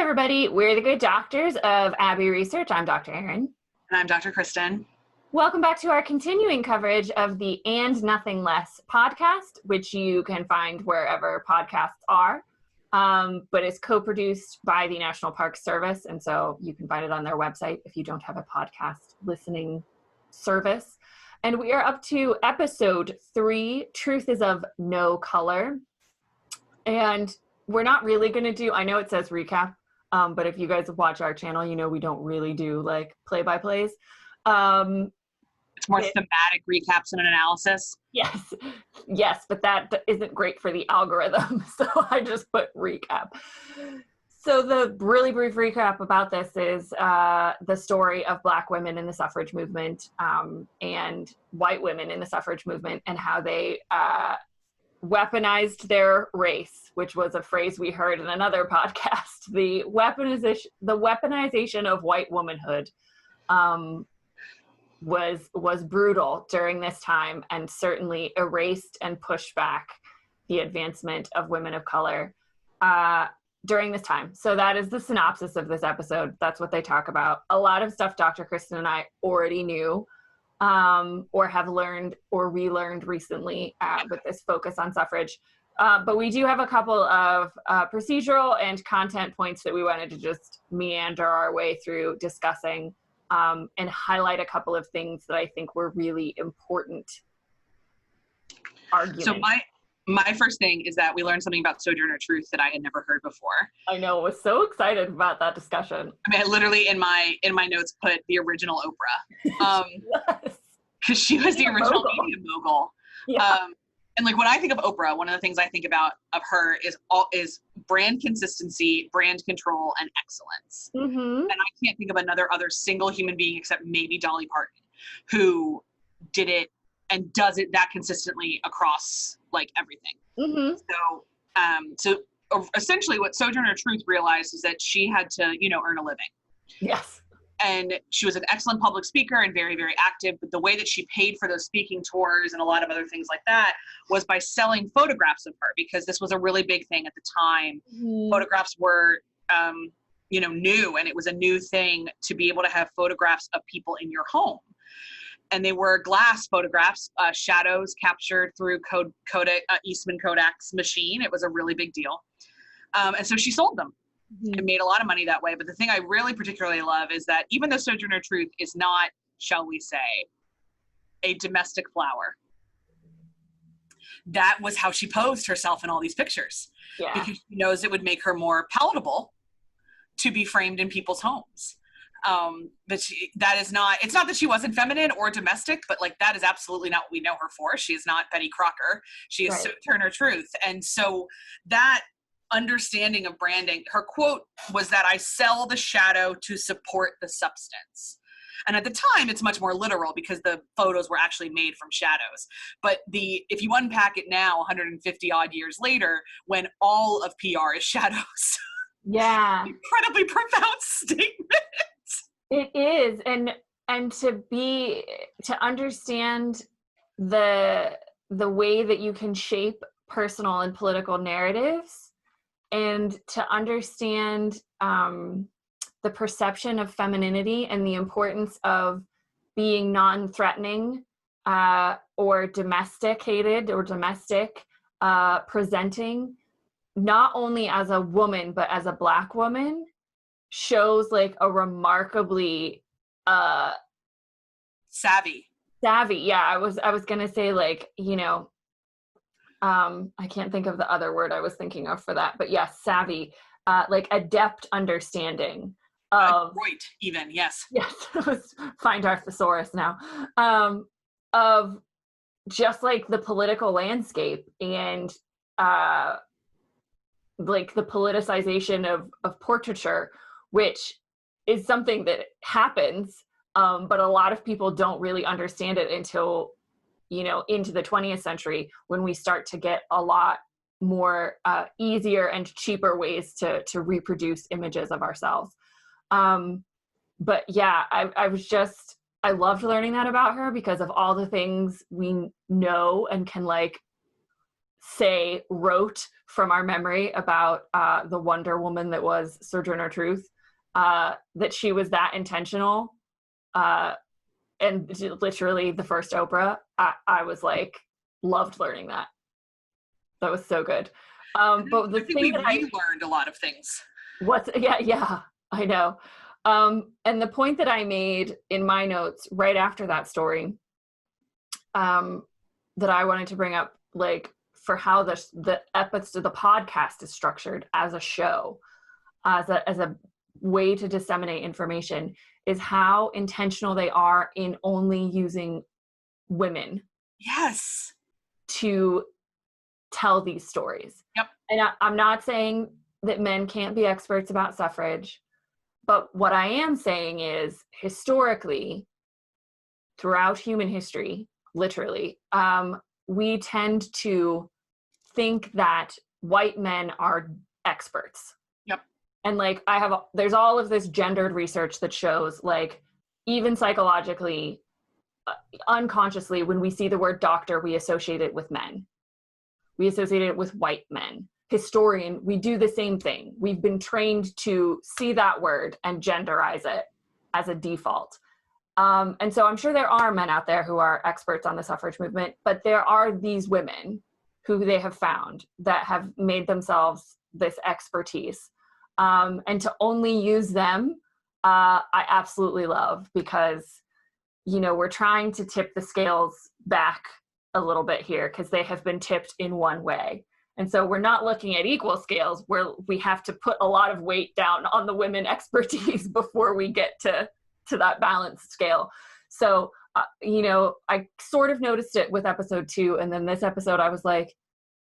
everybody, we're the Good Doctors of Abbey Research. I'm Dr. Erin. And I'm Dr. Kristen. Welcome back to our continuing coverage of the And Nothing Less podcast, which you can find wherever podcasts are, but it's co-produced by the National Park Service, and so you can find it on their website if you don't have a podcast listening service. And we are up to episode 3, Truth is of No Color. And we're not really going to do, I know it says recap, but if you guys watch our channel, you know we don't really do like play-by-plays. It's more thematic recaps and an analysis. Yes, but that isn't great for the algorithm, so I just put recap. So the really brief recap about this is the story of Black women in the suffrage movement and white women in the suffrage movement and how they weaponized their race, which was a phrase we heard in another podcast. The weaponization of white womanhood was brutal during this time and certainly erased and pushed back the advancement of women of color during this time. So that is the synopsis of this episode. That's what they talk about. A lot of stuff Dr. Kristen and I already knew or have learned or relearned recently with this focus on suffrage. But we do have a couple of procedural and content points that we wanted to just meander our way through discussing and highlight a couple of things that I think were really important arguments. So my first thing is that we learned something about Sojourner Truth that I had never heard before. I know, I was so excited about that discussion. I mean, I literally in my notes put the original Oprah. Because she was the original media mogul. Yeah. And like when I think of Oprah, one of the things I think about of her is brand consistency, brand control, and excellence. Mm-hmm. And I can't think of other single human being except maybe Dolly Parton who did it and does it that consistently across like everything. Mm-hmm. So essentially what Sojourner Truth realized is that she had to, earn a living. Yes. And she was an excellent public speaker and very, very active. But the way that she paid for those speaking tours and a lot of other things like that was by selling photographs of her, because this was a really big thing at the time. Mm. Photographs were, new, and it was a new thing to be able to have photographs of people in your home. And they were glass photographs, shadows captured through Eastman Kodak's machine. It was a really big deal. And so she sold them. Mm-hmm. And made a lot of money that way. But the thing I really particularly love is that even though Sojourner Truth is not, shall we say, a domestic flower, that was how she posed herself in all these pictures. Yeah. Because she knows it would make her more palatable to be framed in people's homes. But it's not that she wasn't feminine or domestic, but like that is absolutely not what we know her for. She is not Betty Crocker. She is right. Sojourner Truth. And so that understanding of branding, her quote was that I sell the shadow to support the substance. And at the time, it's much more literal because the photos were actually made from shadows. But if you unpack it now, 150 odd years later, when all of PR is shadows, yeah, incredibly profound statement. It is, and to understand the way that you can shape personal and political narratives. And to understand the perception of femininity and the importance of being non-threatening or domesticated or domestic, presenting not only as a woman, but as a Black woman shows like a remarkably savvy. Yeah, I was going to say like, I can't think of the other word I was thinking of for that, but yes, savvy, like adept understanding. Right, even, yes. Yes, find our thesaurus now. Of just like the political landscape and like the politicization of portraiture, which is something that happens, but a lot of people don't really understand it until into the 20th century, when we start to get a lot more easier and cheaper ways to reproduce images of ourselves. But yeah, I loved learning that about her because of all the things we know and can like wrote from our memory about the Wonder Woman that was Sojourner Truth, that she was that intentional, and literally the first Oprah. I was like, loved learning that. That was so good. But the thing that we learned a lot of things. Yeah, I know. And the point that I made in my notes right after that story, that I wanted to bring up, like, for how the episode, the podcast is structured as a show, as a way to disseminate information, is how intentional they are in only using women. Yes. To tell these stories. Yep. And I'm not saying that men can't be experts about suffrage, but what I am saying is, historically, throughout human history, literally, we tend to think that white men are experts. Yep. And like, there's all of this gendered research that shows, like, even psychologically, unconsciously, when we see the word doctor, we associate it with men. We associate it with white men. Historian, we do the same thing. We've been trained to see that word and genderize it as a default. And so I'm sure there are men out there who are experts on the suffrage movement, but there are these women who they have found that have made themselves this expertise. And to only use them, I absolutely love, because, you know, we're trying to tip the scales back a little bit here because they have been tipped in one way. And so we're not looking at equal scales where we have to put a lot of weight down on the women expertise before we get to that balanced scale. So, you know, I sort of noticed it with episode 2. And then this episode, I was like,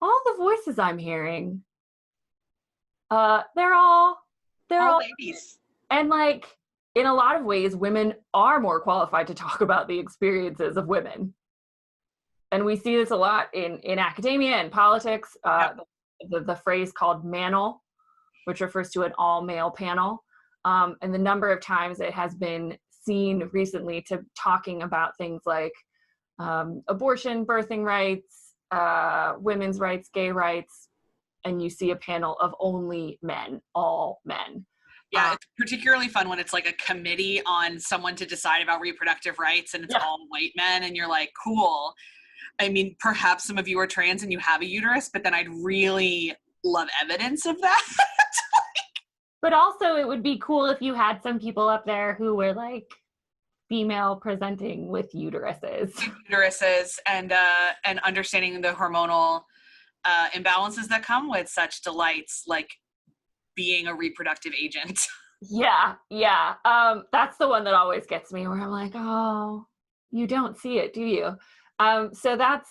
all the voices I'm hearing, they're all ladies. And like, in a lot of ways, women are more qualified to talk about the experiences of women. And we see this a lot in academia and politics. The phrase called manel, which refers to an all-male panel. And the number of times it has been seen recently to talking about things like abortion, birthing rights, women's rights, gay rights, and you see a panel of only men, all men. Yeah, it's particularly fun when it's like a committee on someone to decide about reproductive rights and it's all white men, and you're like, cool. I mean, perhaps some of you are trans and you have a uterus, but then I'd really love evidence of that. But also it would be cool if you had some people up there who were like female presenting with uteruses. And understanding the hormonal imbalances that come with such delights, like being a reproductive agent. Yeah. That's the one that always gets me, where I'm like, oh, you don't see it, do you? So that's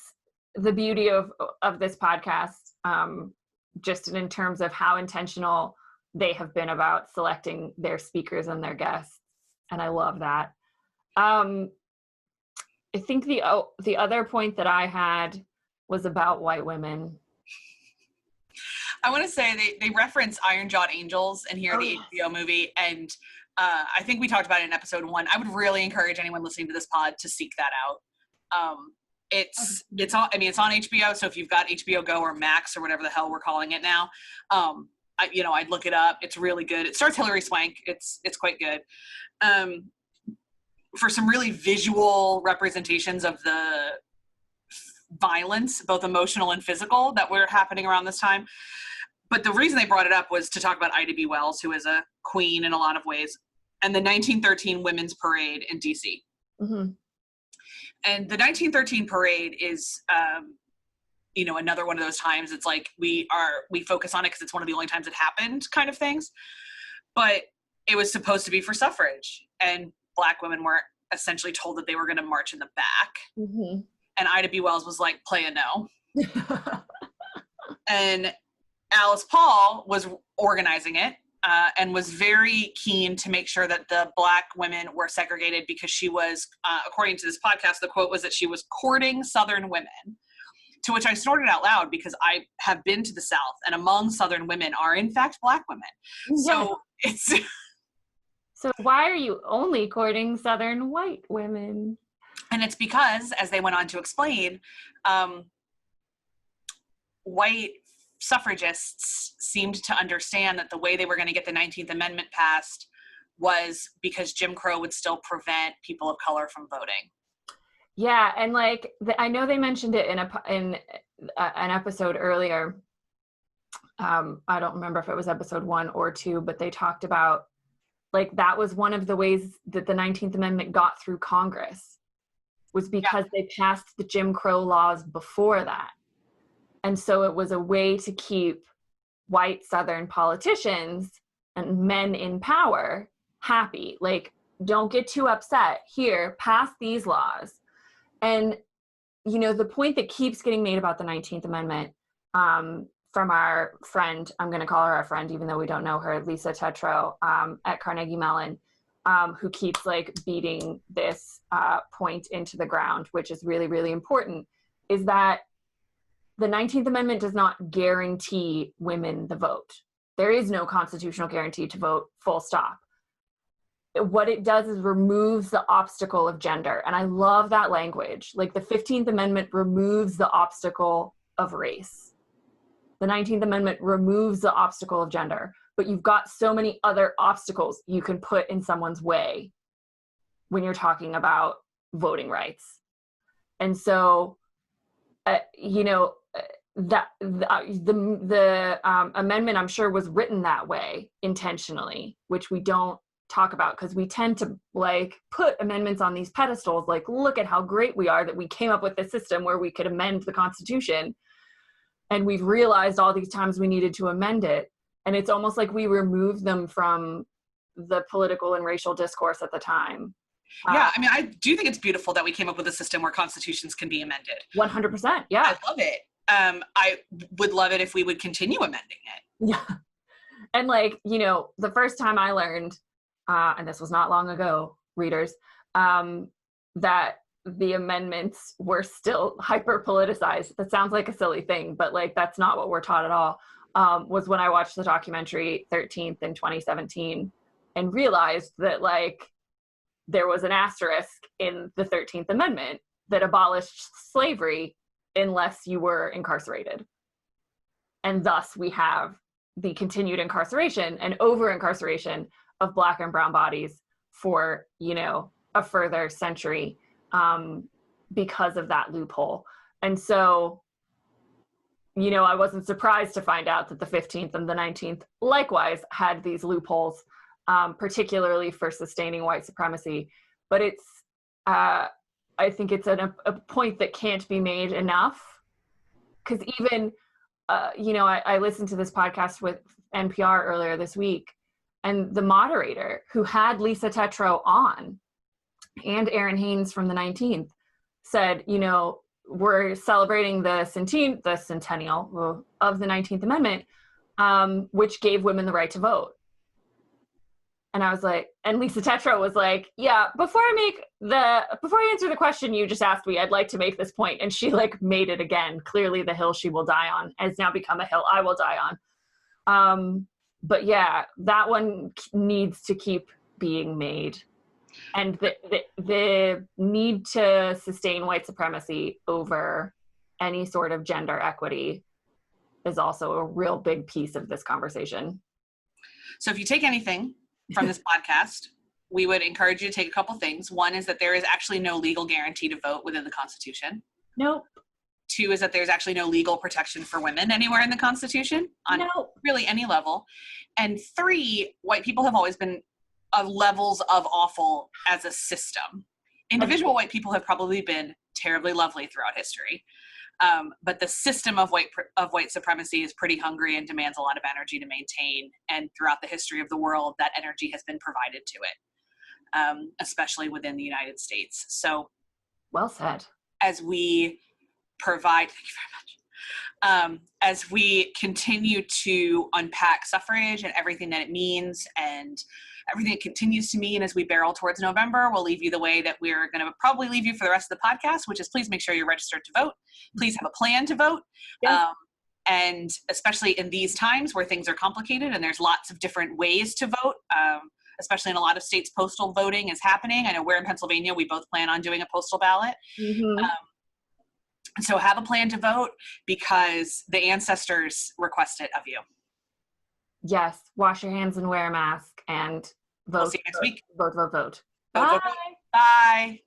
the beauty of this podcast, just in terms of how intentional they have been about selecting their speakers and their guests. And I love that. I think the other point that I had was about white women. I want to say they reference Iron-Jawed Angels in here, the HBO movie, and I think we talked about it in episode 1. I would really encourage anyone listening to this pod to seek that out. It's on HBO, so if you've got HBO Go or Max or whatever the hell we're calling it now, I'd look it up. It's really good. It stars Hilary Swank. It's quite good. For some really visual representations of the violence, both emotional and physical, that were happening around this time. But the reason they brought it up was to talk about Ida B. Wells, who is a queen in a lot of ways, and the 1913 Women's Parade in D.C. Mm-hmm. And the 1913 parade is, another one of those times. It's like we focus on it because it's one of the only times it happened, kind of things. But it was supposed to be for suffrage, and Black women were essentially told that they were going to march in the back. Mm-hmm. And Ida B. Wells was like, play a no. And Alice Paul was organizing it and was very keen to make sure that the Black women were segregated because she was, according to this podcast, the quote was that she was courting Southern women, to which I snorted out loud because I have been to the South, and among Southern women are, in fact, Black women. Yes. So it's... So why are you only courting Southern white women? And it's because, as they went on to explain, white suffragists seemed to understand that the way they were going to get the 19th Amendment passed was because Jim Crow would still prevent people of color from voting. Yeah, and like I know they mentioned it in an episode earlier. I don't remember if it was episode 1 or 2, but they talked about like that was one of the ways that the 19th Amendment got through Congress, was because they passed the Jim Crow laws before that. And so it was a way to keep white Southern politicians and men in power happy. Like, don't get too upset. Here, pass these laws. And, you know, the point that keeps getting made about the 19th Amendment from our friend, I'm going to call her our friend, even though we don't know her, Lisa Tetro at Carnegie Mellon, who keeps like beating this point into the ground, which is really, really important, is that the 19th Amendment does not guarantee women the vote. There is no constitutional guarantee to vote, full stop. What it does is removes the obstacle of gender. And I love that language. Like the 15th Amendment removes the obstacle of race. The 19th Amendment removes the obstacle of gender. But you've got so many other obstacles you can put in someone's way when you're talking about voting rights. And so, you know, that the amendment, I'm sure, was written that way intentionally, which we don't talk about because we tend to like put amendments on these pedestals, like, look at how great we are that we came up with this system where we could amend the Constitution, and we've realized all these times we needed to amend it, and it's almost like we removed them from the political and racial discourse at the time. Yeah, I mean, I do think it's beautiful that we came up with a system where constitutions can be amended. 100%, yeah. I love it. I would love it if we would continue amending it. Yeah. And like, you know, the first time I learned, and this was not long ago, readers, that the amendments were still hyper politicized. That sounds like a silly thing, but like, that's not what we're taught at all, was when I watched the documentary 13th in 2017 and realized that like, there was an asterisk in the 13th Amendment that abolished slavery unless you were incarcerated. And thus we have the continued incarceration and over-incarceration of Black and brown bodies for, you know, a further century because of that loophole. And so, you know, I wasn't surprised to find out that the 15th and the 19th likewise had these loopholes, particularly for sustaining white supremacy. But it's, I think it's a point that can't be made enough. Because even, you know, I listened to this podcast with NPR earlier this week, and the moderator who had Lisa Tetro on and Aaron Haynes from the 19th said, you know, we're celebrating the centennial of the 19th Amendment, which gave women the right to vote. And I was like, and Lisa Tetro was like, yeah, before I answer the question you just asked me, I'd like to make this point. And she like made it again. Clearly the hill she will die on has now become a hill I will die on. But yeah, that one needs to keep being made. And the need to sustain white supremacy over any sort of gender equity is also a real big piece of this conversation. So if you take anything from this podcast, we would encourage you to take a couple things. One is that there is actually no legal guarantee to vote within the Constitution. Nope. 2 is that there's actually no legal protection for women anywhere in the Constitution on really any level. And 3, white people have always been levels of awful as a system. Individual white people have probably been terribly lovely throughout history. But the system of white supremacy is pretty hungry and demands a lot of energy to maintain. And throughout the history of the world, that energy has been provided to it, especially within the United States. So, well said. As we provide, thank you very much. As we continue to unpack suffrage and everything that it means and everything it continues to mean as we barrel towards November, we'll leave you the way that we're going to probably leave you for the rest of the podcast, which is please make sure you're registered to vote. Please have a plan to vote. Yes. And especially in these times where things are complicated and there's lots of different ways to vote, especially in a lot of states, postal voting is happening. I know we're in Pennsylvania. We both plan on doing a postal ballot. Mm-hmm. So have a plan to vote because the ancestors request it of you. Yes. Wash your hands and wear a mask and vote. We'll see you next week. Vote. Vote, Bye. vote, vote. Bye.